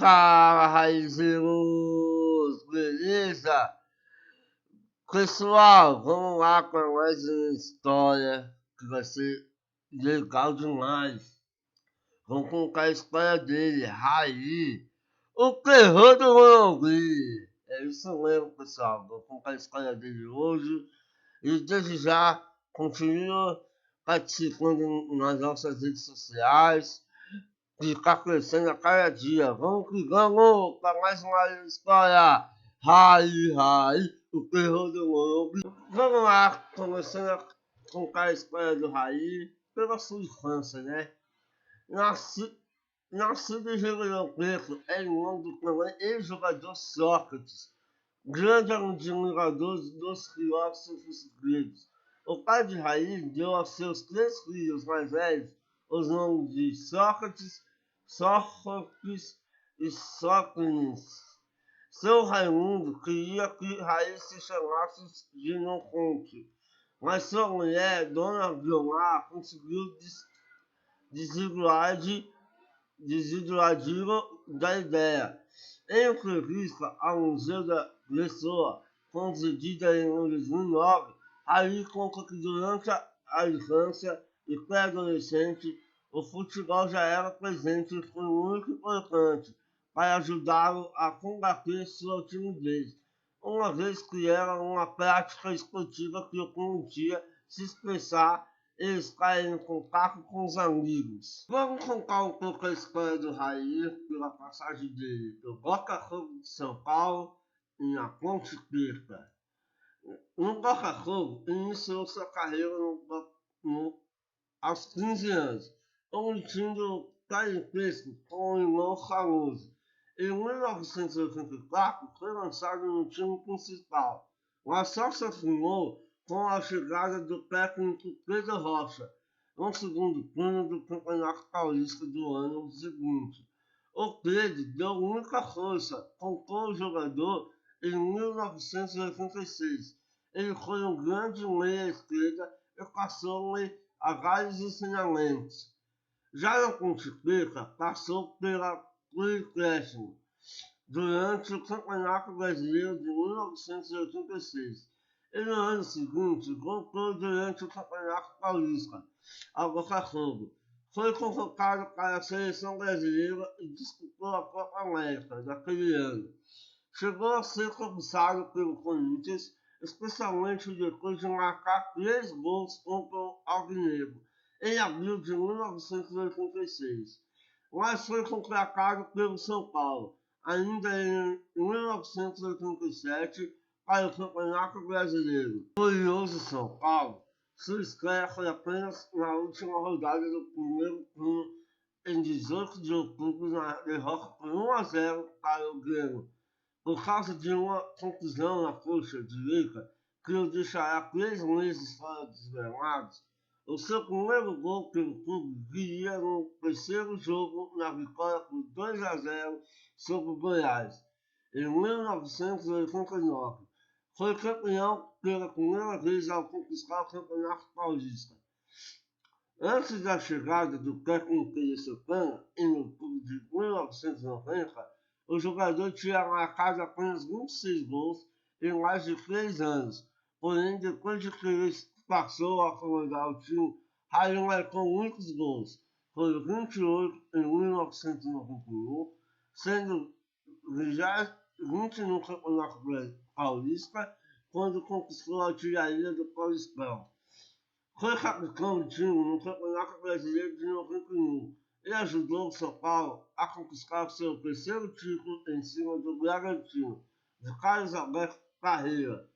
Fala, raizeiros! Beleza? Pessoal, vamos lá com mais uma história que vai ser legal demais. Vamos contar a história dele, Raí, o terror do Morumbi. É isso mesmo, pessoal. Vou contar a história dele hoje. E desde já, continua participando nas nossas redes sociais. E tá crescendo a cada dia. Vamos que vamos para mais uma história. Rai, o terror do Morumbi. Vamos lá, começando a contar a história do Raí pela sua infância, né? Nasci, nascido em Ribeirão Preto, é irmão do também ex-jogador Sócrates, grande admirador dos filósofos gregos. O pai de Raí deu aos seus três filhos mais velhos os nomes de Sófocles e Sócrates. Seu Raimundo queria que Raí se chamasse Ginofonte, mas sua mulher, Dona Guiomar, conseguiu desiludir-o da ideia. Em entrevista ao Museu da Pessoa, concedida em 2009, Raí conta que durante a infância e pré-adolescente, o futebol já era presente e foi muito importante para ajudá-lo a combater sua timidez, uma vez que era uma prática esportiva que o permitia se expressar e estar em contato com os amigos. Vamos contar um pouco a história do Raí pela passagem dele do Botafogo de São Paulo e na Ponte Preta. No Botafogo, iniciou sua carreira aos 15 anos, omitindo parentesco com o irmão famoso. Em 1984, foi lançado no time principal, mas só se afirmou com a chegada do técnico Pedro Rocha, no segundo turno do Campeonato Paulista do ano seguinte. O Pedro deu muita força, comprou o jogador em 1986. Ele foi um grande meia-esquerda e passou-lhe a vários ensinamentos. Já na Ponte Preta, passou por empréstimo durante o Campeonato Brasileiro de 1986 e no ano seguinte voltou durante o Campeonato Paulista ao Botafogo. Foi convocado para a seleção brasileira e disputou a Copa América daquele ano. Chegou a ser cobiçado pelo Corinthians, especialmente depois de marcar 3 gols contra o Alvinegro em abril de 1986, mas foi contratado pelo São Paulo, ainda em 1987, para o Campeonato Brasileiro. O glorioso São Paulo, sua estreia foi apenas na última rodada do primeiro turno, em 18 de outubro, na derrota por 1-0 para o Grêmio, por causa de uma contusão na coxa direita que o deixará 3 meses fora dos gramados. O seu primeiro gol pelo clube viria no terceiro jogo na vitória por 2-0 sobre o Goiás, em 1989. Foi campeão pela primeira vez ao conquistar o Campeonato Paulista. Antes da chegada do técnico Santana, em outubro de 1990, o jogador tinha marcado apenas 26 gols em mais de 3 anos. Porém, depois de que ele passou a comandar o time, Raí marcou muitos gols. Foram 28 em 1991, sendo já 20 no Campeonato Paulista, quando conquistou a artilharia do Paulistão. Foi capitão do time no Campeonato Brasileiro de 91 e ajudou o São Paulo a conquistar seu terceiro título em cima do Bragantino, de Carlos Alberto Parreira.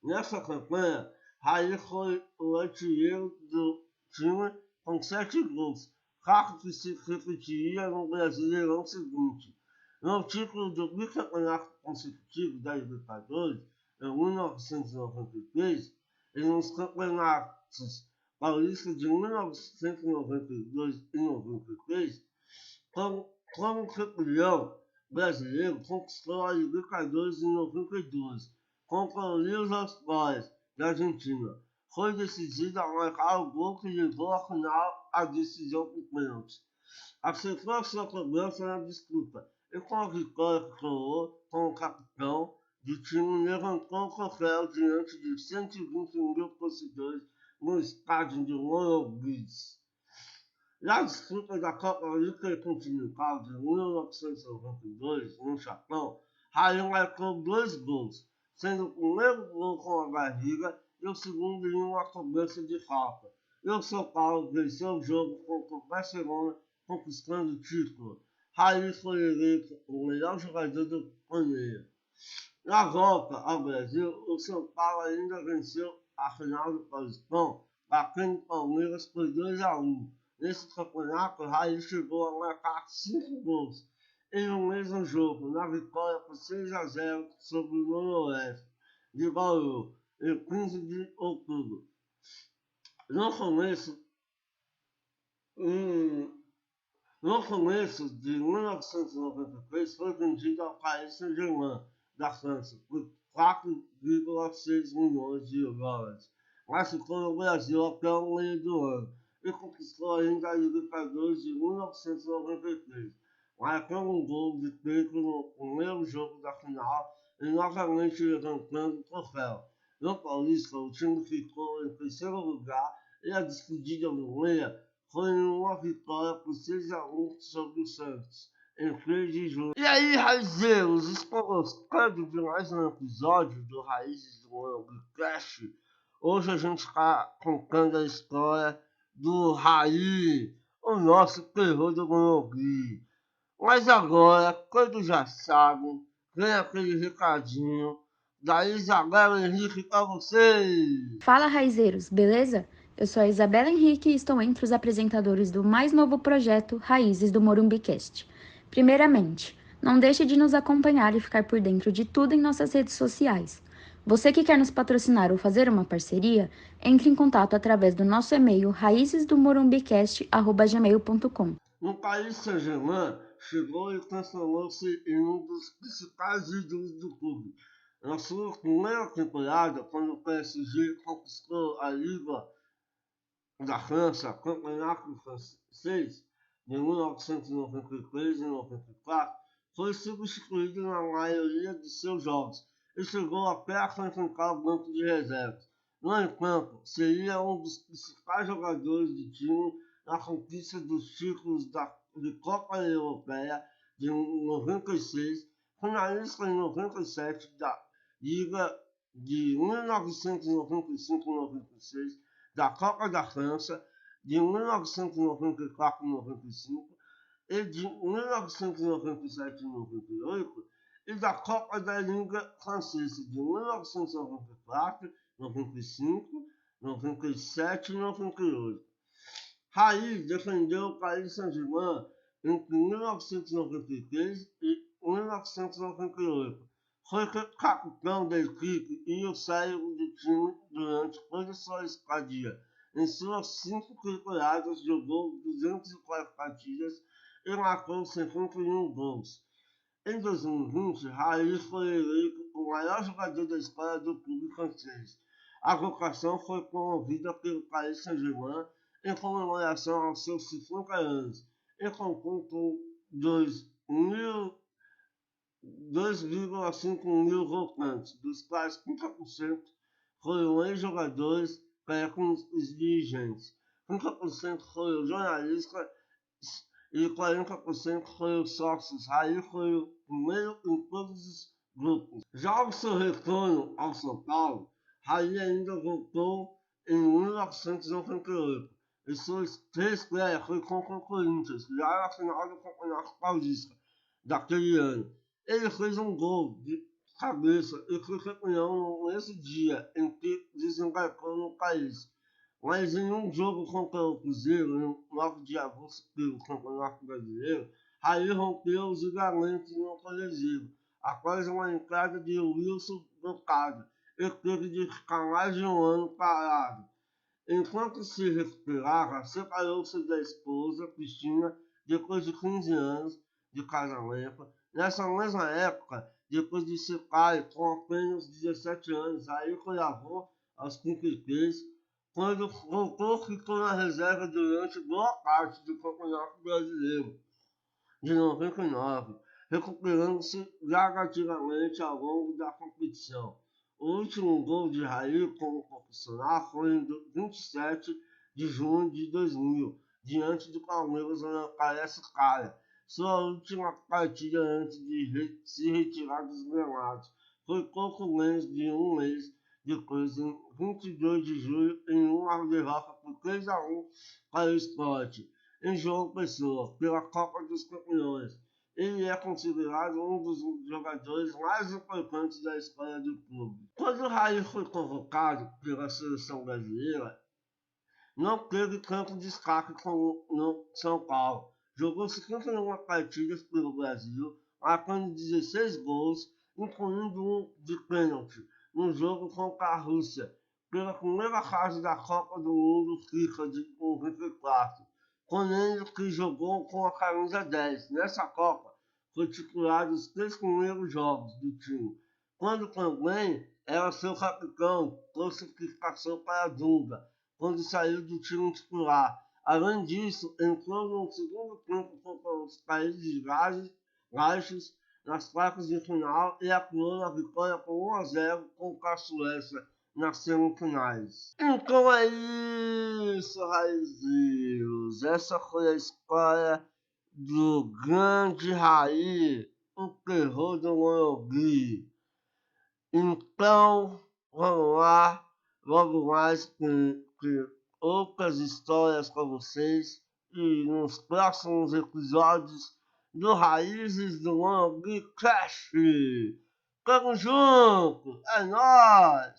Nessa campanha, Raí foi o artilheiro do time com 7 gols, fato que se repetiria no Brasileirão seguinte. No título do bicampeonato consecutivo da Libertadores, em 1993, e nos campeonatos paulista de 1992 e 93, como campeão brasileiro, conquistou a Libertadores em 92, contra o Newell's Boys, da Argentina. Foi decidido a marcar o gol que levou à final a decisão por pênalti. Aceitou a sua cobrança na disputa e com a vitória que coroou como capitão do time, levantou o troféu diante de 120 mil torcedores no estádio de Royal Beach. Na disputa da Copa Intercontinental de 1992, no Japão, Raí marcou 2 gols, sendo o primeiro gol com a barriga e o segundo em uma cobrança de falta. E o São Paulo venceu o jogo contra o Barcelona, conquistando o título. Raí foi eleito o melhor jogador do torneio. Na volta ao Brasil, o São Paulo ainda venceu a final do Paulistão, batendo o Palmeiras por 2-1. Nesse campeonato, Raí chegou a marcar 5 gols em um mesmo jogo, na vitória por 6-0 sobre o Noroeste de Bauru, em 15 de outubro. No começo, no começo de 1993, foi vendido ao Paris Saint-Germain, da França, por 4,6 milhões de dólares, mas ficou no Brasil até o meio do ano e conquistou ainda a Libertadores de 1993, marcando um gol de peito no primeiro jogo da final e novamente levantando o troféu. No Paulista, o time ficou em terceiro lugar e a despedida do meia foi uma vitória por 6-1 sobre o Santos, em 3 de junho. E aí, raizeiros, estão gostando de mais um episódio do Raízes do Morumbi? Hoje a gente está contando a história do Raí, o nosso terror do Morumbi. Mas agora, quando já sabem, vem aquele recadinho da Isabela Henrique para vocês. Fala, raizeiros, beleza? Eu sou a Isabela Henrique e estou entre os apresentadores do mais novo projeto Raízes do MorumbiCast. Primeiramente, não deixe de nos acompanhar e ficar por dentro de tudo em nossas redes sociais. Você que quer nos patrocinar ou fazer uma parceria, entre em contato através do nosso e-mail raizesdomorumbicast@gmail.com. No Paris Saint-Germain, chegou e transformou-se em um dos principais ídolos do clube. Na sua primeira temporada, quando o PSG conquistou a Liga da França, campeonato francês, de 1993 e 94, foi substituído na maioria de seus jogos e chegou até a enfrentar o banco de reservas. No entanto, seria um dos principais jogadores do time na conquista dos títulos de Copa Europeia de 96, finalista em 97 da Liga de 1995-96, da Copa da França de 1994-95 e de 1997-98 e da Copa da Liga Francesa de 1994, 95, 97 e 98. Raí defendeu o Paris Saint-Germain entre 1993 e 1998. Foi capitão da equipe e o cérebro do time durante toda sua estadia. Em suas 5 temporadas, jogou 204 partidas e marcou 51 gols. Em 2020, Raí foi eleito o maior jogador da história do clube francês. A vocação foi promovida pelo Paris Saint-Germain em comemoração aos seus 50 anos e contou com 2,5 mil votantes, dos quais 30% foram ex-jogadores, técnicos e dirigentes, 30% foram jornalistas e 40% foram sócios. Raí foi o primeiro em todos os grupos. Já ao seu retorno ao São Paulo, Raí ainda voltou em 1998 e sua estreia foi contra o Corinthians, já na final do Campeonato Paulista daquele ano. Ele fez um gol de cabeça e foi campeão nesse dia em que desembarcou no país. Mas em um jogo contra o Cruzeiro, em 9 de agosto pelo Campeonato Brasileiro, Raí rompeu os ligamentos no coletivo, após uma entrada de Wilson Bocado, e teve de ficar mais de um ano parado. Enquanto se recuperava, separou-se da esposa, Cristina, depois de 15 anos de casamento. Nessa mesma época, depois de ser pai com apenas 17 anos, Raí foi avô aos 33. Quando voltou, ficou na reserva durante boa parte do Campeonato Brasileiro de 99. recuperando-se gradativamente ao longo da competição. O último gol de Raí como profissional foi em 27 de junho de 2000, diante do Palmeiras na Piracicaba, sua última partida antes de se retirar dos gramados. Foi pouco menos de um mês depois, em 22 de julho, em uma derrota por 3-1 para o Sport, em João Pessoa, pela Copa dos Campeões. Ele é considerado um dos jogadores mais importantes da história do clube. Quando o Raí foi convocado pela seleção brasileira, não teve tanto destaque como no São Paulo. Jogou 51 partidas pelo Brasil, marcando 16 gols, incluindo um de pênalti, no jogo contra a Rússia, pela primeira fase da Copa do Mundo FIFA de 94, quando ele que jogou com a camisa 10. Nessa Copa, foi titular dos 3 primeiros jogos do time, quando também era seu capitão, classificação para a Dunga, quando saiu do time titular. Além disso, entrou no segundo tempo contra os Países Baixos nas quartas de final e atuou na vitória por 1-0 contra a Suécia nas semifinais. Então é isso, raizeiros. Essa foi a história do grande Raí, o terror do Morumbi. Então, vamos lá, logo mais com outras histórias para vocês e nos próximos episódios do Raízes do Morumbi Cast. Tamo junto, é nóis!